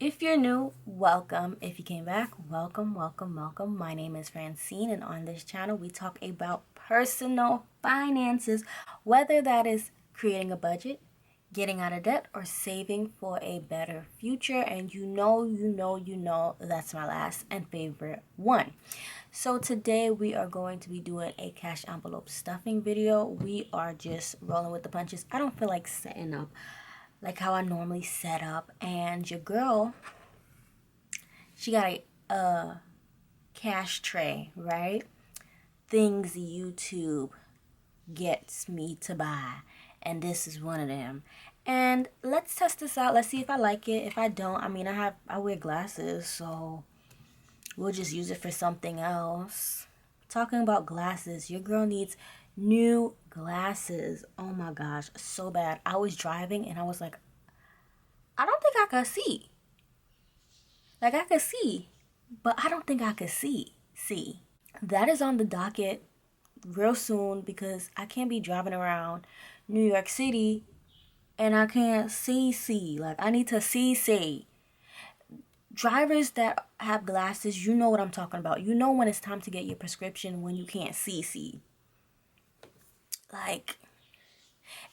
If you're new, welcome. If you came back, welcome. My name is Friencine, and on this channel, we talk about personal finances, whether that is creating a budget, getting out of debt, or saving for a better future. And you know, that's my last and favorite one. So today we are going to be doing a cash envelope stuffing video. We are just rolling with the punches. I don't feel like setting up like how I normally set up, and your girl, she got a cash tray, right? Things YouTube gets me to buy, and this is one of them. And let's test this out. Let's see if I like it. If I don't, I wear glasses, so we'll just use it for something else. Talking about glasses, your girl needs new glasses. Oh my gosh, so bad. I was driving and I was like, I don't think I could see. Like, I could see, but I don't think I could see. That is on the docket real soon, because I can't be driving around New York City and I can't see. Like, I need to see. Drivers that have glasses, you know what I'm talking about. You know when it's time to get your prescription when you can't see. Like,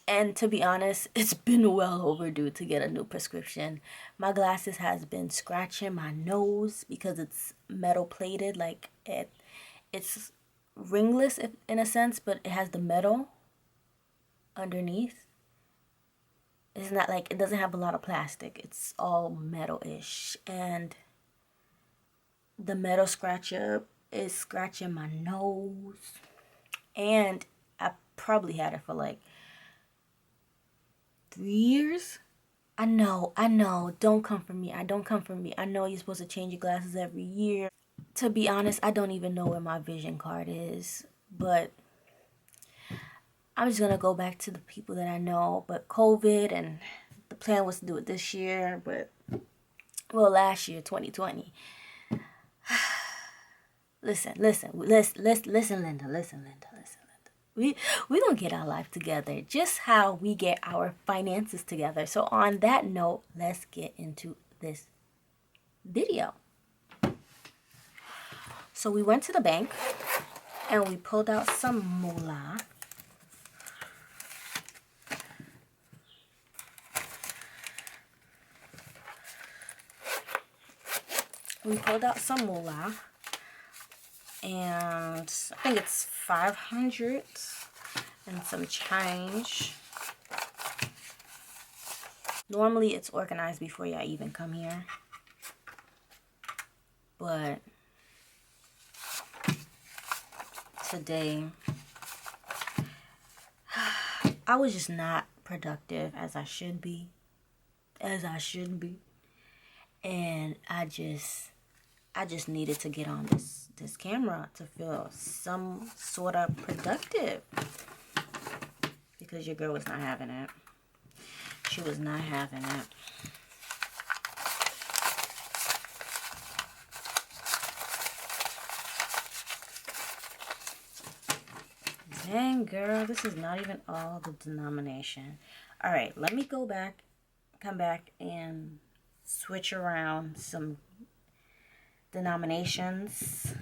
and to be honest, it's been well overdue to get a new prescription. My glasses has been scratching my nose because it's metal plated. Like, it's ringless in a sense, but it has the metal underneath. It's not like, it doesn't have a lot of plastic. It's all metal-ish. And the metal scratcher is scratching my nose. And I probably had it for like 3 years. I know. Don't come for me. I know you're supposed to change your glasses every year. To be honest, I don't even know where my vision card is. But I'm just going to go back to the people that I know. But COVID, and the plan was to do it this year. But, well, last year, 2020. Listen, Linda. We gonna get our life together, just how we get our finances together. So on that note, let's get into this video. So we went to the bank and we pulled out some moolah. And I think it's 500 and some change. Normally it's organized before y'all even come here, but today I was just not productive as I should be, and I just needed to get on this camera to feel some sort of productive, because your girl was not having it. She was not having it. Dang, girl, this is not even all the denomination. All right, let me come back and switch around some denominations.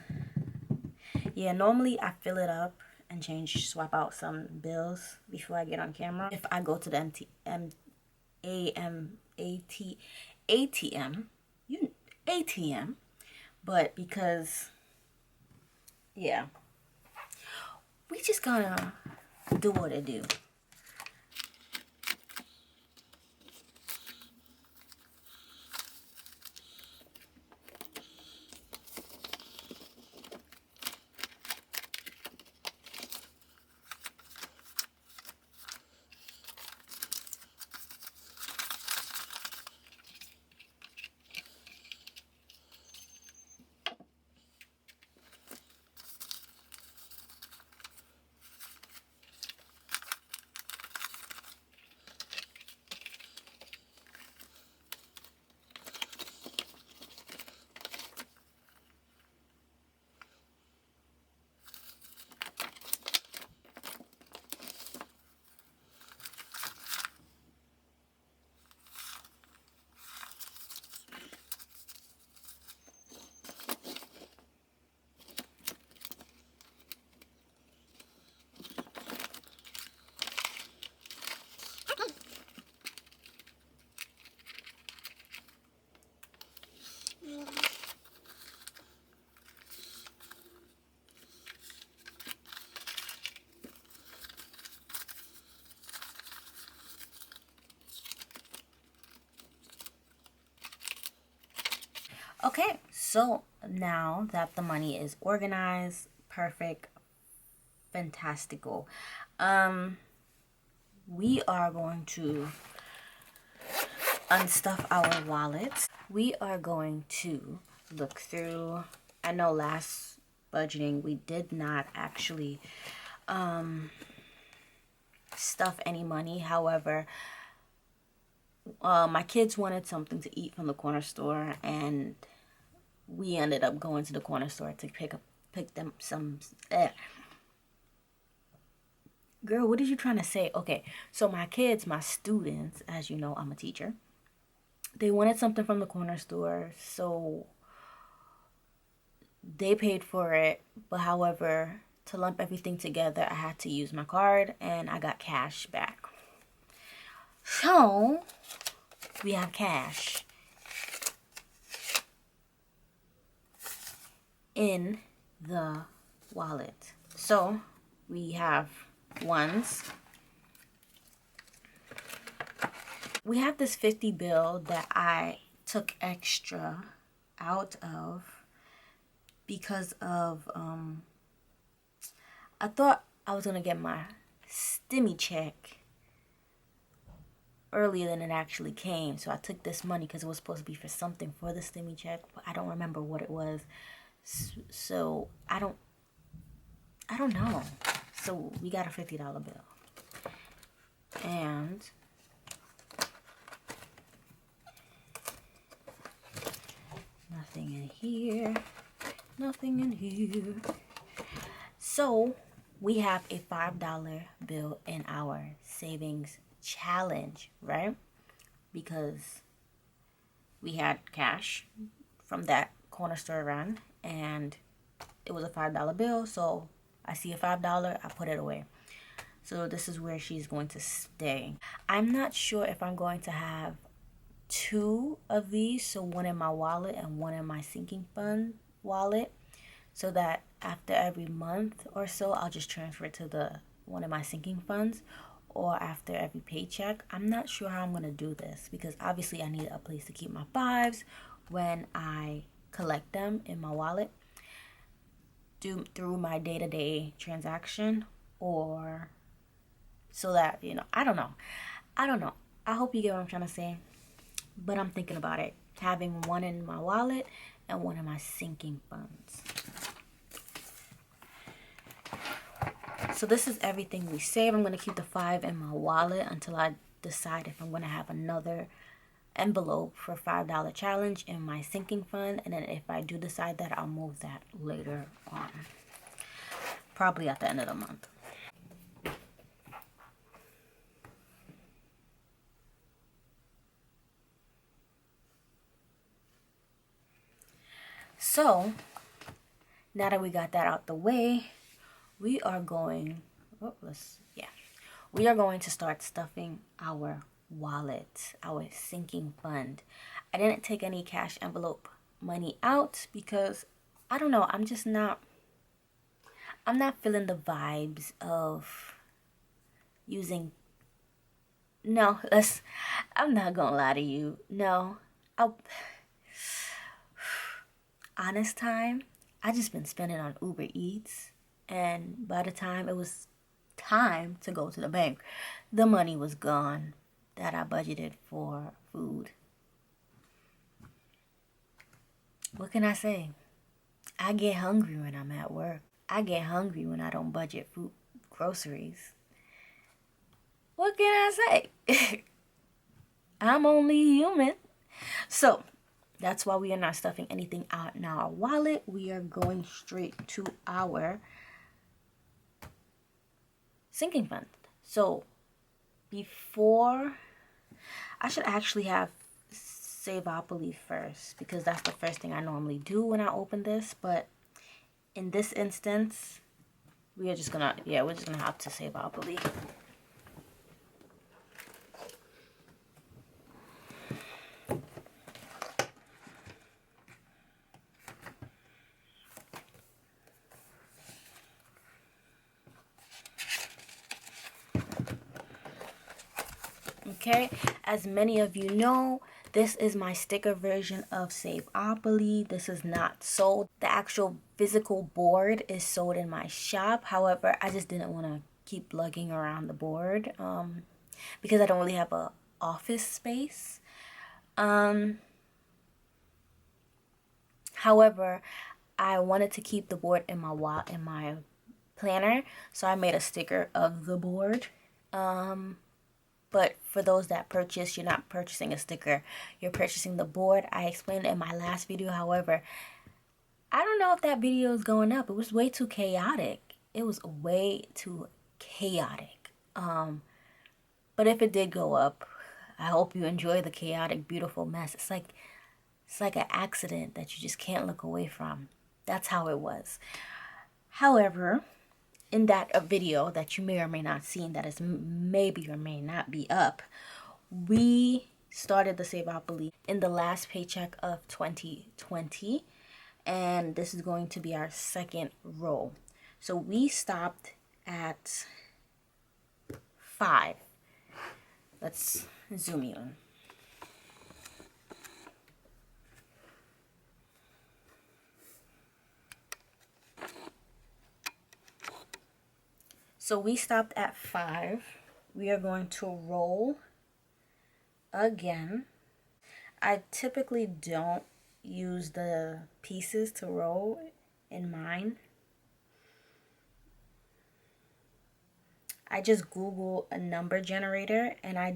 Yeah, normally I fill it up and swap out some bills before I get on camera. If I go to the ATM, but because, yeah, we just gonna do what it do. Okay, so now that the money is organized, perfect, fantastical, we are going to unstuff our wallets. We are going to look through. I know last budgeting we did not actually stuff any money. However, my kids wanted something to eat from the corner store, and we ended up going to the corner store to pick them some. Girl, what are you trying to say? Okay, so my kids, my students, as you know, I'm a teacher. They wanted something from the corner store, so they paid for it. But however, to lump everything together, I had to use my card, and I got cash back. So we have cash in the wallet. So we have ones. We have this 50 bill that I took extra out of because of I thought I was gonna get my stimmy check earlier than it actually came. So I took this money because it was supposed to be for something for the stimmy check, but I don't remember what it was. So I don't know. So we got a $50 bill. And nothing in here. Nothing in here. So we have a $5 bill in our savings challenge, right? Because we had cash from that corner store run, and it was a $5 bill. So I see a $5, I put it away. So this is where she's going to stay. I'm not sure if I'm going to have two of these, so one in my wallet and one in my sinking fund wallet, so that after every month or so I'll just transfer it to the one of my sinking funds, or after every paycheck. I'm not sure how I'm going to do this because obviously I need a place to keep my fives when I collect them in my wallet through my day-to-day transaction, or so that, you know, I don't know. I hope you get what I'm trying to say, but I'm thinking about it, having one in my wallet and one in my sinking funds. So this is everything we save. I'm going to keep the 5 in my wallet until I decide if I'm going to have another envelope for $5 challenge in my sinking fund. And then if I do decide that, I'll move that later on. Probably at the end of the month. So now that we got that out the way, we are going, we are going to start stuffing our wallet, our sinking fund. I didn't take any cash envelope money out because I don't know, I'm not feeling the vibes of using, I'm not gonna lie to you. No, honest time, I just been spending on Uber Eats, and by the time it was time to go to the bank, the money was gone that I budgeted for food. What can I say? I get hungry when I'm at work. I get hungry when I don't budget food, groceries. What can I say? I'm only human. So that's why we are not stuffing anything out in our wallet. We are going straight to our sinking fund. So before, I should actually have Saveopoly first because that's the first thing I normally do when I open this. But in this instance, we're just gonna have to Saveopoly. Okay, as many of you know, This is my sticker version of Saveopoly. This is not sold. The actual physical board is sold in my shop. However, I just didn't want to keep lugging around the board because I don't really have a office space. However, I wanted to keep the board in my planner, so I made a sticker of the board. But for those that purchase, you're not purchasing a sticker, you're purchasing the board. I explained it in my last video. However, I don't know if that video is going up. It was way too chaotic. It was way too chaotic. But if it did go up, I hope you enjoy the chaotic, beautiful mess. It's like an accident that you just can't look away from. That's how it was. However, in that video that you may or may not seen, that is maybe or may not be up, we started the Saveopoly in the last paycheck of 2020, and this is going to be our second roll. So we stopped at 5. Let's zoom in. So we stopped at 5. We are going to roll again. I typically don't use the pieces to roll in mine. I just Google a number generator and I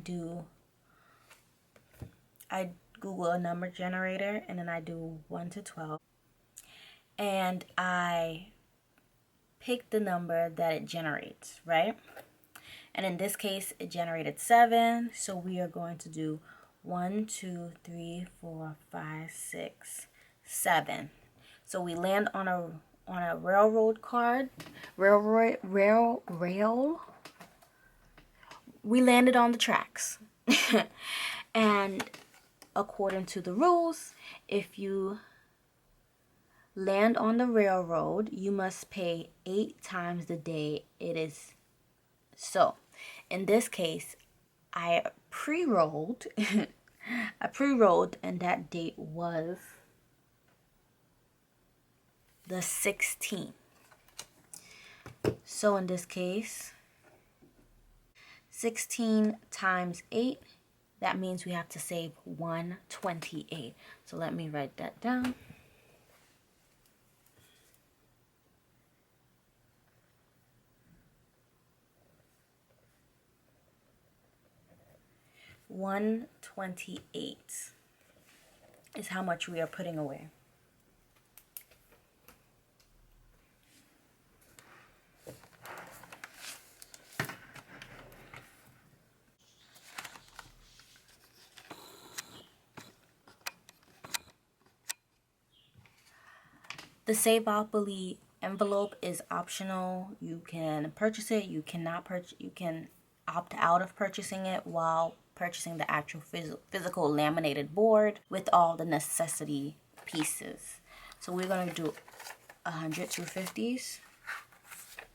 Google a number generator and then I do 1 to 12. And I pick the number that it generates, right? And in this case, it generated 7. So we are going to do 1, 2, 3, 4, 5, 6, 7. So we land on a railroad card. We landed on the tracks. And according to the rules, if you land on the railroad, you must pay 8 times the day it is. So in this case, I pre-rolled and that date was the 16th. So in this case, 16 times 8, that means we have to save 128. So let me write that down. $128 is how much we are putting away. The Saveopoly envelope is optional. You can purchase it. You cannot purchase. You can opt out of purchasing it while purchasing the actual physical laminated board with all the necessity pieces. So we're gonna do 100 250s,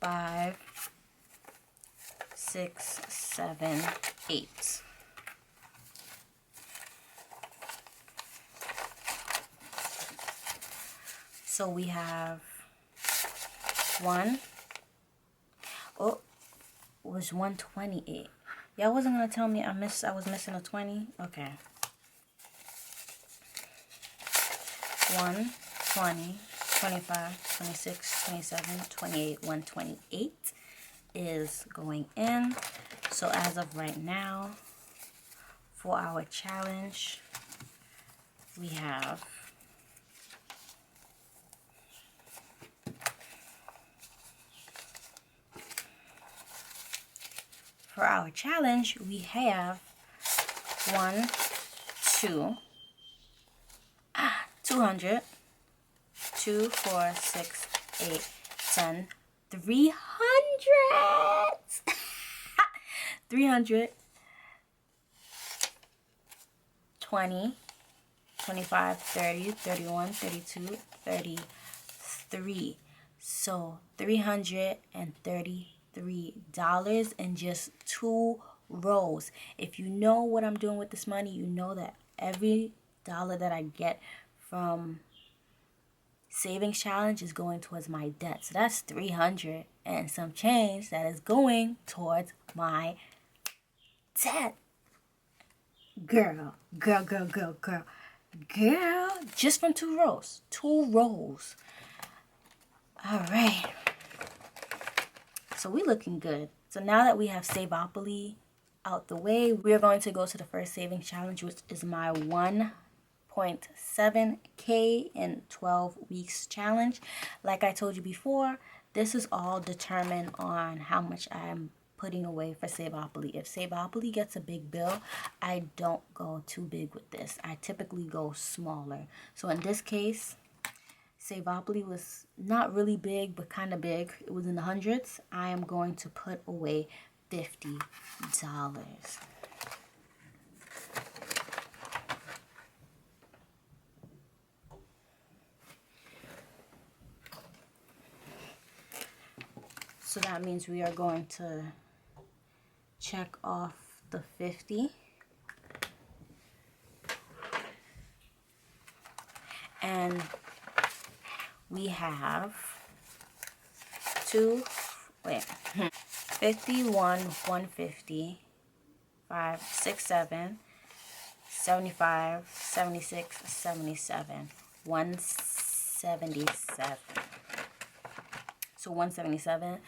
5, 6, 7, 8. So we have 1. Oh, it was 128. Y'all wasn't gonna tell me I was missing a 20? Okay. 1, 20, 25, 26, 27, 28, 128 is going in. So as of right now, for our challenge, we have For our challenge, we have 1, 2, 200, 2, 4, 6, 8, 10, 300, 300, 20, 25, 30, 31, 32, 33. So $333 in just 2 rows. If you know what I'm doing with this money, you know that every dollar that I get from savings challenge is going towards my debt. So that's 300 and some change that is going towards my debt. Girl, just from 2 rows. All right, so we looking good. So now that we have Saveopoly out the way, we are going to go to the first savings challenge, which is my 1.7K in 12 weeks challenge. Like I told you before, this is all determined on how much I'm putting away for Saveopoly. If Saveopoly gets a big bill, I don't go too big with this. I typically go smaller. So in this case, Saveopoly was not really big, but kind of big. It was in the hundreds. I am going to put away $50. So that means we are going to check off the 50. And we have 51, 150, 5, 6, 7, 75, 76, 77, 177. So 177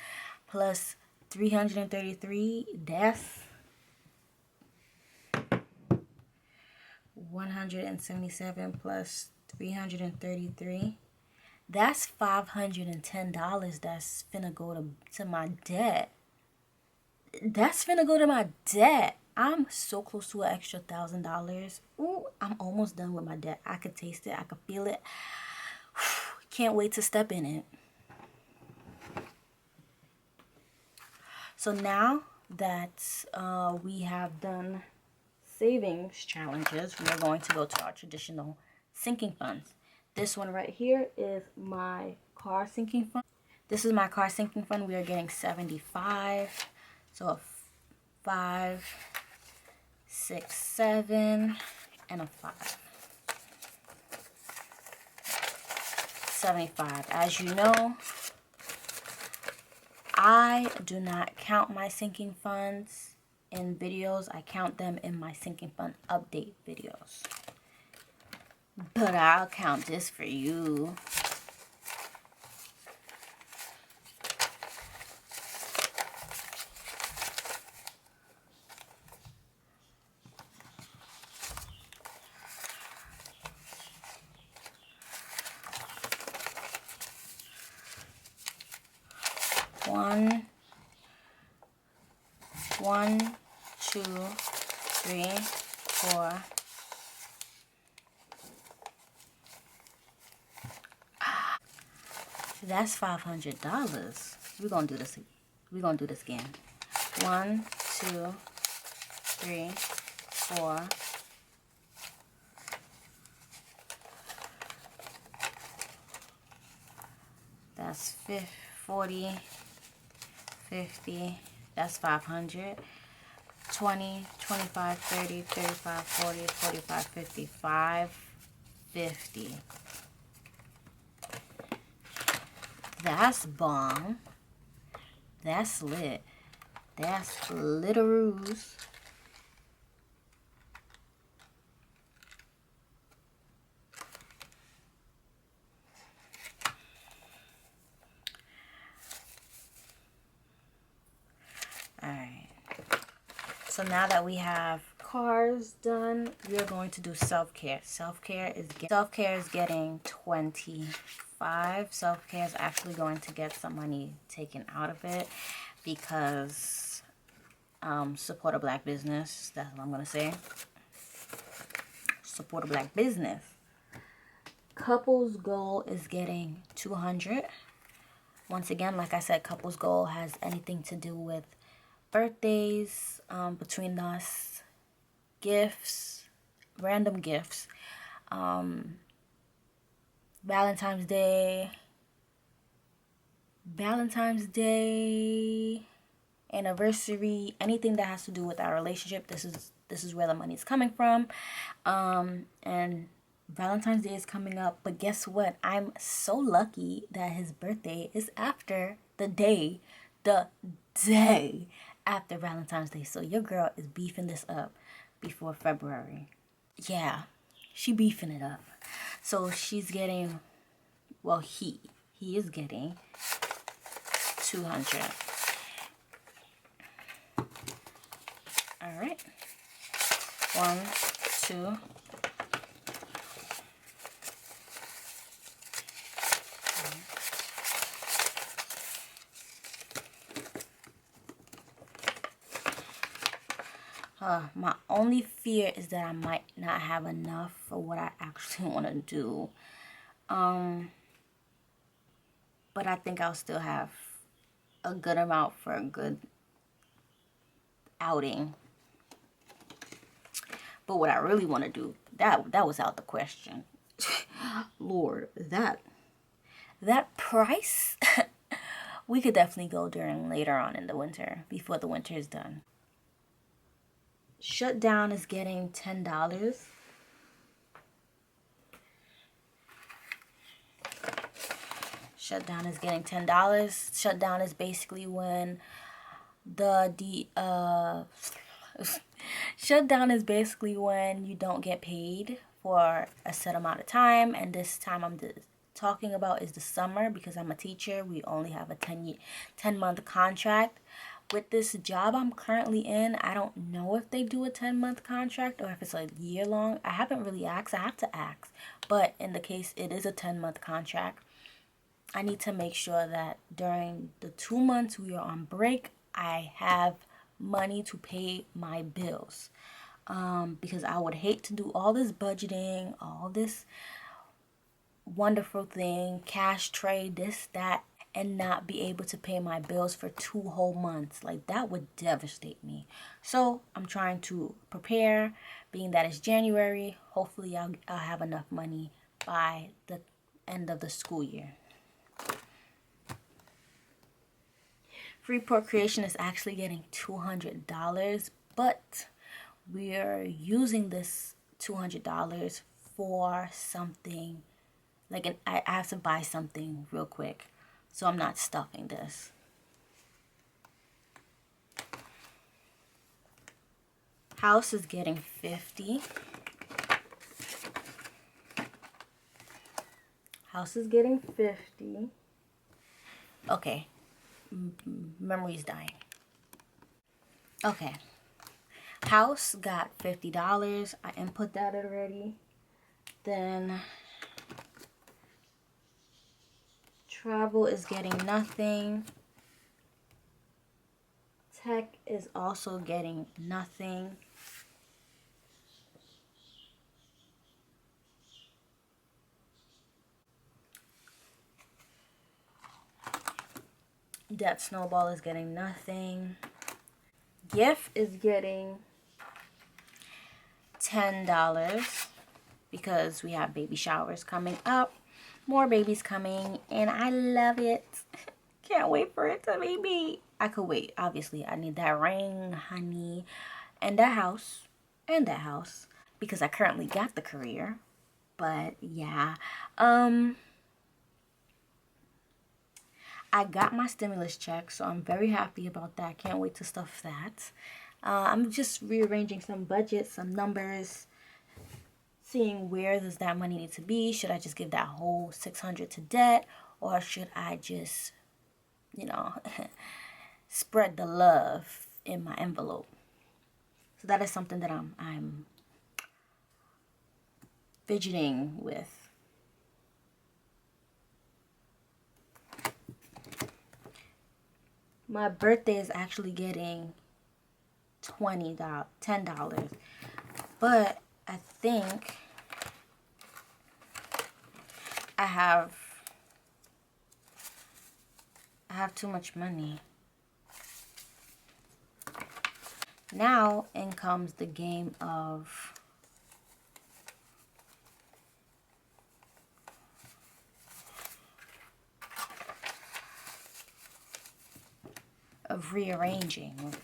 plus 333, that's 177 plus 333. That's $510 that's finna go to my debt. That's finna go to my debt. I'm so close to an extra $1,000. Ooh, I'm almost done with my debt. I could taste it. I could feel it. Can't wait to step in it. So now that we have done savings challenges, we are going to go to our traditional sinking funds. This one right here is my car sinking fund. This is my car sinking fund. We are getting 75. So a 5, 6, 7, and a 5. 75. As you know, I do not count my sinking funds in videos. I count them in my sinking fund update videos. But I'll count this for you. One, 2, 3, 4. That's $500. We're gonna do this. We're gonna do this again. 1, 2, 3, 4. That's 40, 50. That's 500. 20, 25, 30, 35, 40, 45, 55, 50. That's bomb. That's lit. That's litteroos. Alright. So now that we have cars done, we are going to do self-care. Self-care is getting 25. Self-care is actually going to get some money taken out of it because support a black business. That's what I'm going to say. Support a black business. Couples goal is getting 200. Once again, like I said, couples goal has anything to do with birthdays between us, gifts, random gifts, Valentine's Day, anniversary, anything that has to do with our relationship. This is this is where the money is coming from. And Valentine's Day is coming up, but guess what? I'm so lucky that his birthday is after the day after Valentine's Day. So your girl is beefing this up before February. Yeah, she beefing it up. So she's getting, well, he is getting 200. All right. 1, 2. My only fear is that I might not have enough for what I actually want to do. But I think I'll still have a good amount for a good outing. But what I really want to do, that was out the question. Lord, that price, we could definitely go during later on in the winter, before the winter is done. Shutdown is getting $10. Shutdown is getting $10. Shutdown is basically when shutdown is basically when you don't get paid for a set amount of time, and this time I'm talking about is the summer, because I'm a teacher. We only have a 10-month contract. With this job I'm currently in, I don't know if they do a 10-month contract or if it's a year long. I haven't really asked. I have to ask. But in the case it is a 10-month contract, I need to make sure that during the 2 months we are on break, I have money to pay my bills. Because I would hate to do all this budgeting, all this wonderful thing, cash trade, this, that, and not be able to pay my bills for 2 whole months. Like, that would devastate me. So I'm trying to prepare, being that it's January. Hopefully I'll have enough money by the end of the school year. Free Procreation is actually getting $200, but we're using this $200 for something, like I have to buy something real quick, so I'm not stuffing this. House is getting $50. House is getting $50. Okay. Memory's dying. Okay. House got $50. I input that already. Then travel is getting nothing. Tech is also getting nothing. Debt Snowball is getting nothing. Gift is getting $10 because we have baby showers coming up. More babies coming, and I love it. Can't wait for it to be me. I could wait. Obviously, I need that ring, honey, and that house, because I currently got the career. But yeah, I got my stimulus check, so I'm very happy about that. Can't wait to stuff that. I'm just rearranging some budgets, some numbers, seeing where does that money need to be. Should I just give that whole $600 to debt, or should I just, spread the love in my envelope? So that is something that I'm fidgeting with. My birthday is actually getting $10, but I think I have too much money. Now in comes the game of rearranging.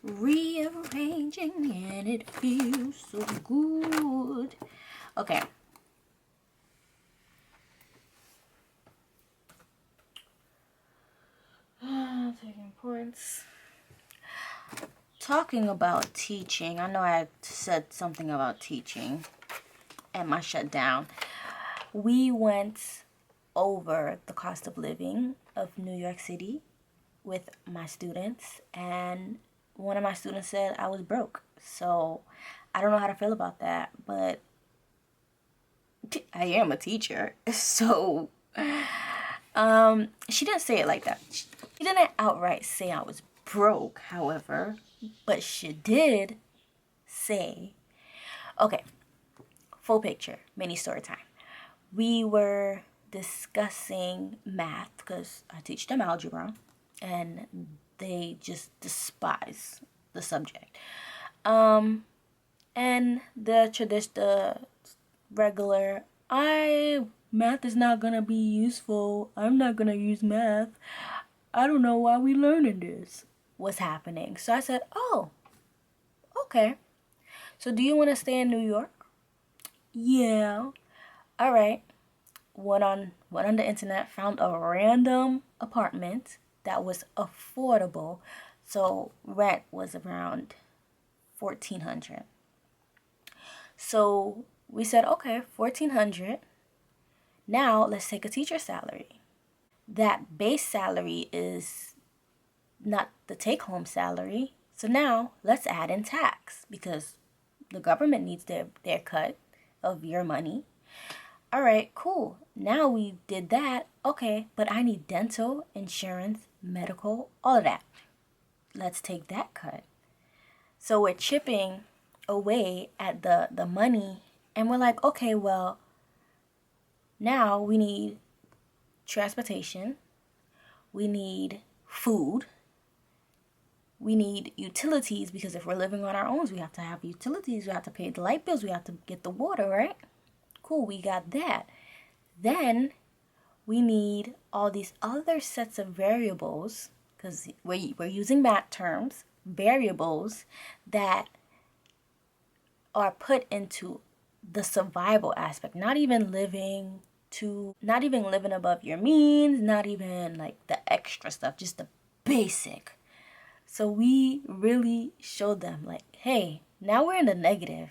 rearranging, and it feels so good. Okay. Taking points. Talking about teaching, I know I said something about teaching and my shutdown. We went over the cost of living of New York City with my students, and one of my students said I was broke. So I don't know how to feel about that, but I am a teacher. So she didn't say it like that. She didn't outright say I was broke, however, but she did say, okay, full picture, mini story time. We were discussing math because I teach them algebra and they just despise the subject. And the regular, math is not gonna be useful. I'm not gonna use math. I don't know why we learning this was happening. So I said, oh, okay. So do you want to stay in New York? Yeah. All right. Went on the internet, found a random apartment that was affordable. So rent was around $1,400. So we said, okay, $1,400. Now let's take a teacher salary. That base salary is not the take-home salary. So now let's add in tax because the government needs their cut of your money. All right, cool. Now we did that. Okay, but I need dental, insurance, medical, all of that. Let's take that cut. So we're chipping away at the money, and we're like, okay, well, now we need transportation, we need food, we need utilities, because if we're living on our own, we have to have utilities, we have to pay the light bills, we have to get the water, right? Cool, we got that. Then we need all these other sets of variables, because we're using math terms, variables that are put into the survival aspect, not even living above your means, not even like the extra stuff, just the basic. So we really showed them like, hey, now we're in the negative.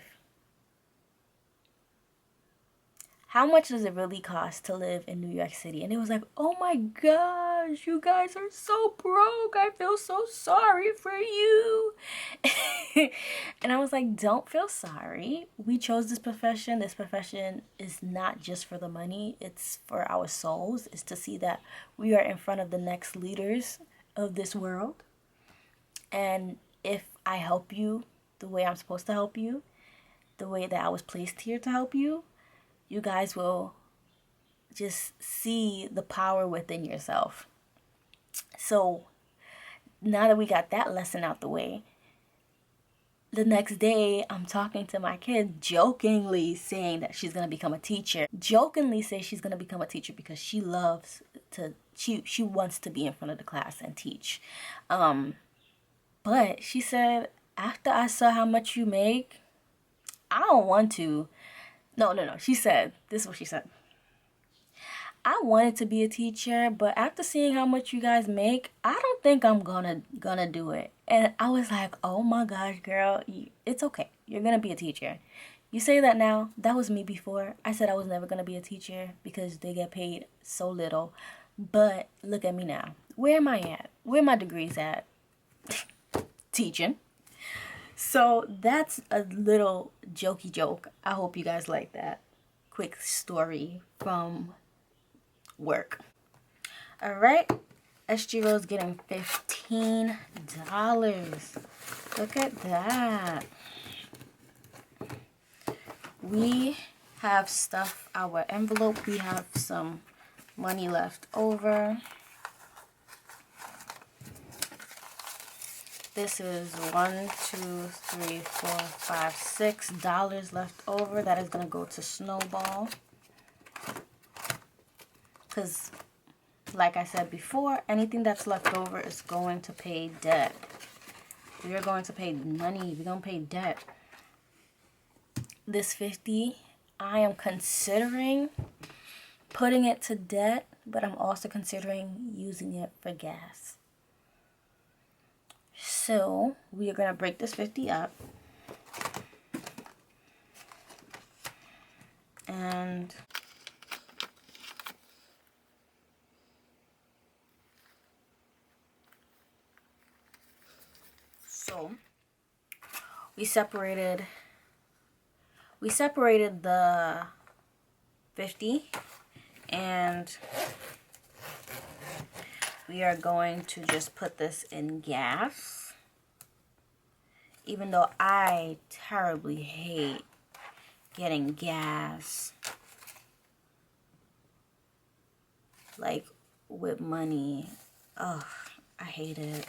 How much does it really cost to live in New York City? And it was like, oh my gosh, you guys are so broke. I feel so sorry for you. And I was like, don't feel sorry. We chose this profession. This profession is not just for the money. It's for our souls. It's to see that we are in front of the next leaders of this world. And if I help you the way I'm supposed to help you, the way that I was placed here to help you, you guys will just see the power within yourself. So now that we got that lesson out the way, the next day I'm talking to my kid, jokingly saying that she's going to become a teacher. Jokingly say she's going to become a teacher because she loves to, she wants to be in front of the class and teach. But she said, after I saw how much you make, I don't want to. No. She said, this is what she said. I wanted to be a teacher, but after seeing how much you guys make, I don't think I'm gonna do it. And I was like, oh my gosh, girl, it's okay. You're gonna be a teacher. You say that now. That was me before. I said I was never gonna be a teacher because they get paid so little. But look at me now. Where am I at? Where my degrees at? Teaching. So that's a little jokey joke. I hope you guys like that. Quick story from work. All right. SG Rose getting $15. Look at that. We have stuff, our envelope. We have some money left over. This is $6 left over. That is going to go to Snowball. Because, like I said before, anything that's left over is going to pay debt. We are going to pay money. We're going to pay debt. This 50, I am considering putting it to debt, but I'm also considering using it for gas. So we are going to break this 50 up. And so we separated the 50, and we are going to just put this in gas, even though I terribly hate getting gas like with money. Ugh, I hate it.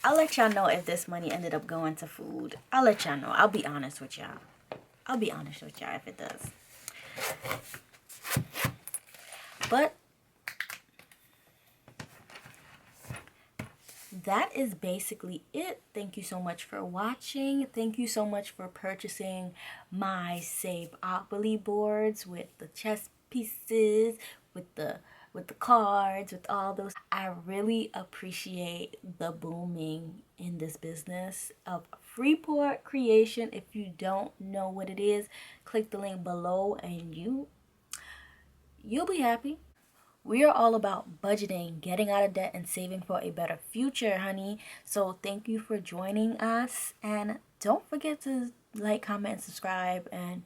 I'll let y'all know if this money ended up going to food. I'll let y'all know. I'll be honest with y'all. I'll be honest with y'all if it does. But that is basically it. Thank you so much for watching. Thank you so much for purchasing my Saveopoly boards with the chess pieces, with the cards, with all those. I really appreciate the booming in this business of Freeport creation. If you don't know what it is, click the link below and you'll be happy. We are all about budgeting, getting out of debt, and saving for a better future, honey. So thank you for joining us. And don't forget to like, comment, and subscribe. And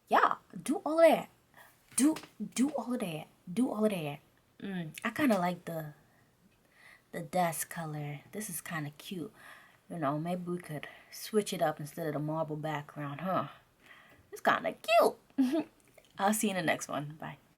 yeah, do all of that. Do all of that. Do all of that. I kind of like the desk color. This is kind of cute. You know, maybe we could switch it up instead of the marble background, huh? It's kind of cute. I'll see you in the next one. Bye.